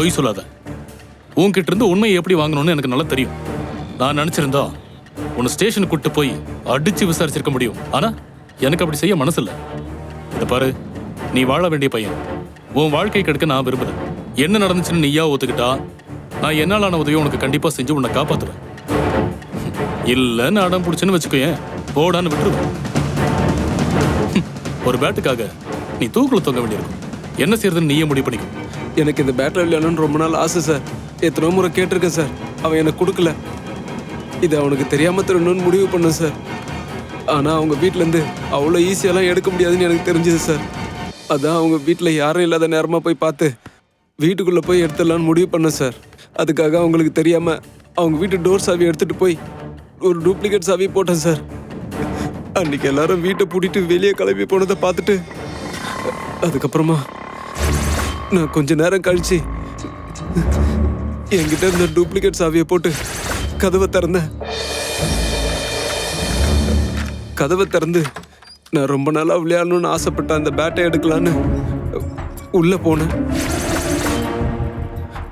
பொய் சொல்லாத. உன்கிட்ட இருந்து உண்மையை எப்படி வாங்கணும்னு எனக்கு நல்லா தெரியும். நான் நினைச்சிருந்தா உன்னை ஸ்டேஷனுக்கு கூட்டு போய் அடிச்சு விசாரிச்சிருக்க முடியும். ஆனா எனக்கு அப்படி செய்ய மனசு இல்ல. இத பாரு, நீ வாழ வேண்டிய பையன். உன் வாழ்க்கை கெடுக்க நான் விரும்புறேன். என்ன நடந்துச்சுன்னு நீயா ஒத்துக்கிட்டா நான் என்னாலான உதவியை உனக்கு கண்டிப்பா செஞ்சு உன்னை காப்பாத்துவேன். இல்லன்னு அடம் பிடிச்சுன்னு வச்சுக்கோயேன், போடான்னு விட்டுருவேன். ஒரு பேட்டுக்காக நீ தூக்குல தொங்க வேண்டியிருக்கும். என்ன செய்யறதுன்னு நீயே முடிவு பண்ணிக்கும். எனக்கு இந்த பேட்டில் விளையாடணும்னு ரொம்ப நாள் ஆசை சார். எத்தனை முறை கேட்டிருக்கேன் சார், அவன் எனக்கு கொடுக்கல. இது அவனுக்கு தெரியாம தரணும்னு முடிவு பண்ணேன் சார். ஆனால் அவங்க வீட்டிலேருந்து அவ்வளோ ஈஸியெல்லாம் எடுக்க முடியாதுன்னு எனக்கு தெரிஞ்சது சார். அதான் அவங்க வீட்டில் யாரும் இல்லாத நேரமாக போய் பார்த்து வீட்டுக்குள்ளே போய் எடுத்துடலான்னு முடிவு பண்ணேன் சார். அதுக்காக அவங்களுக்கு தெரியாமல் அவங்க வீட்டு டோர் சாவி எடுத்துகிட்டு போய் ஒரு டூப்ளிகேட் சாவி போட்டேன் சார். அன்னைக்கு எல்லாரும் வீட்டை பூட்டிட்டு வெளியே கிளம்பி போனதை பார்த்துட்டு அதுக்கப்புறமா நான் கொஞ்ச நேரம் கழிச்சு என்கிட்ட இருந்த டூப்ளிகேட் சாவியை போட்டு கதவை திறந்து நான் ரொம்ப நாளாக விளையாடணும்னு ஆசைப்பட்ட அந்த பேட்டை எடுக்கலான்னு உள்ளே போனேன்.